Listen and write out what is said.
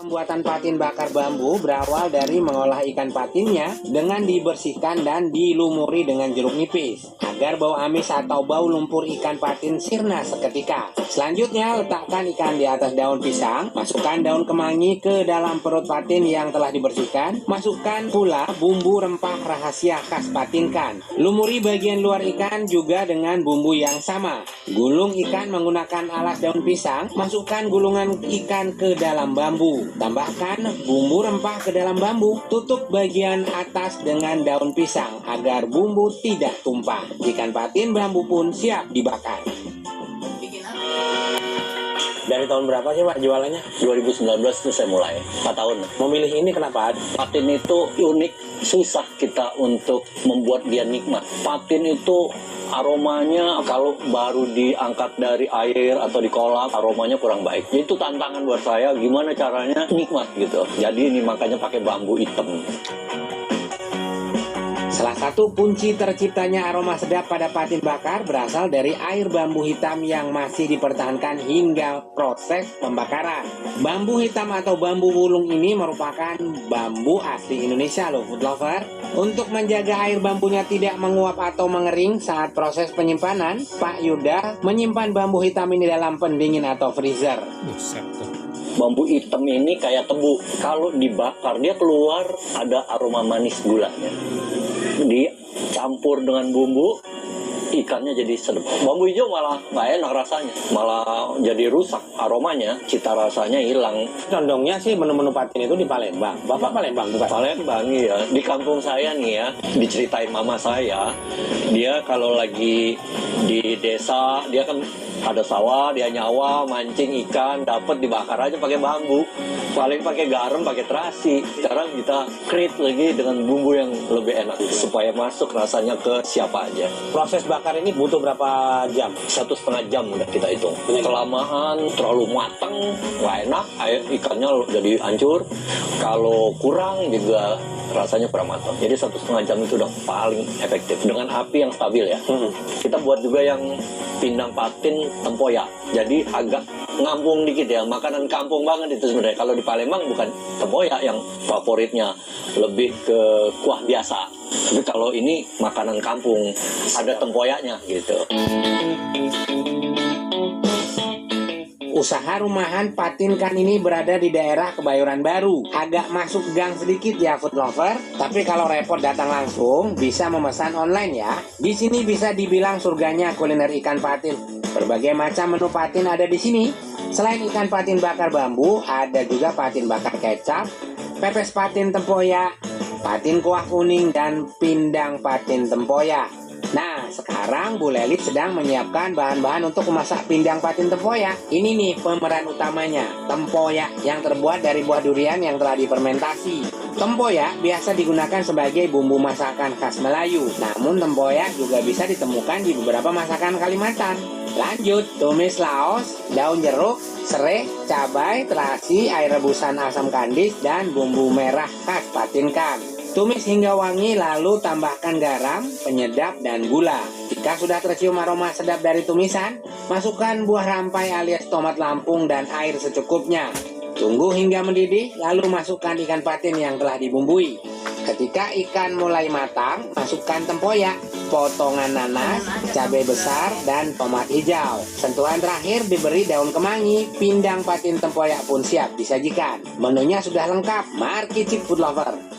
Pembuatan patin bakar bambu berawal dari mengolah ikan patinnya dengan dibersihkan dan dilumuri dengan jeruk nipis agar bau amis atau bau lumpur ikan patin sirna seketika. Selanjutnya, letakkan ikan di atas daun pisang, masukkan daun kemangi ke dalam perut patin yang telah dibersihkan, masukkan pula bumbu rempah rahasia khas patinkan. Lumuri bagian luar ikan juga dengan bumbu yang sama. Gulung ikan menggunakan alas daun pisang, masukkan gulungan ikan ke dalam bambu. Tambahkan bumbu rempah ke dalam bambu, tutup bagian atas dengan daun pisang agar bumbu tidak tumpah. Ikan patin bambu pun siap dibakar. Dari tahun berapa sih Pak jualannya? 2019 itu saya mulai, 4 tahun. Memilih ini kenapa? Patin itu unik, susah kita untuk membuat dia nikmat. Patin itu aromanya kalau baru diangkat dari air atau dikolak, aromanya kurang baik. Itu tantangan buat saya, gimana caranya nikmat gitu. Jadi ini makanya pakai bambu hitam. Salah satu kunci terciptanya aroma sedap pada patin bakar berasal dari air bambu hitam yang masih dipertahankan hingga proses pembakaran. Bambu hitam atau bambu wulung ini merupakan bambu asli Indonesia loh, food lover. Untuk menjaga air bambunya tidak menguap atau mengering saat proses penyimpanan, Pak Yuda menyimpan bambu hitam ini dalam pendingin atau freezer. Bambu hitam ini kayak tebu. Kalau dibakar dia keluar ada aroma manis gulanya. Dicampur dengan bumbu, ikannya jadi sedap. Bambu hijau malah nggak enak rasanya, malah jadi rusak aromanya, cita rasanya hilang. Condongnya sih menu-menu patin itu di Palembang. Bapak Palembang bukan? Palembang ya, di kampung saya nih ya, diceritain mama saya, dia kalau lagi di desa, dia kan ada sawah, dia nyawa, mancing ikan, dapat dibakar aja pakai bambu. Paling pakai garam, pakai terasi. Sekarang kita create lagi dengan bumbu yang lebih enak supaya masuk rasanya ke siapa aja. Proses bakar ini butuh berapa jam? 1,5 jam udah kita hitung. Kelamaan, terlalu matang, nggak enak, ikannya jadi hancur. Kalau kurang juga rasanya kurang matang. Jadi 1,5 jam itu udah paling efektif dengan api yang stabil ya. Kita buat juga yang pindang patin tempoyak. Jadi agak ngampung dikit ya, makanan kampung banget itu sebenarnya. Kalau di Palembang bukan tempoyak yang favoritnya, lebih ke kuah biasa. Tapi kalau ini makanan kampung, ada tempoyaknya gitu. Usaha rumahan patinkan ini berada di daerah Kebayoran Baru. Agak masuk gang sedikit ya food lover, tapi kalau repot datang langsung bisa memesan online ya. Di sini bisa dibilang surganya kuliner ikan patin. Berbagai macam menu patin ada di sini. Selain ikan patin bakar bambu, ada juga patin bakar kecap, pepes patin tempoyak, patin kuah kuning, dan pindang patin tempoyak. Nah, sekarang Bu Lelit sedang menyiapkan bahan-bahan untuk memasak pindang patin tempoyak. Ini nih pemeran utamanya, tempoyak yang terbuat dari buah durian yang telah difermentasi. Tempoyak biasa digunakan sebagai bumbu masakan khas Melayu. Namun tempoyak juga bisa ditemukan di beberapa masakan Kalimantan. Lanjut, tumis laos, daun jeruk, serai, cabai, terasi, air rebusan asam kandis, dan bumbu merah khas patinkan. Tumis hingga wangi, lalu tambahkan garam, penyedap, dan gula. Jika sudah tercium aroma sedap dari tumisan, masukkan buah rampai alias tomat Lampung dan air secukupnya. Tunggu hingga mendidih, lalu masukkan ikan patin yang telah dibumbui. Ketika ikan mulai matang, masukkan tempoyak, potongan nanas, cabai besar, dan tomat hijau. Sentuhan terakhir diberi daun kemangi, pindang patin tempoyak pun siap disajikan. Menunya sudah lengkap, mari cicip food lover.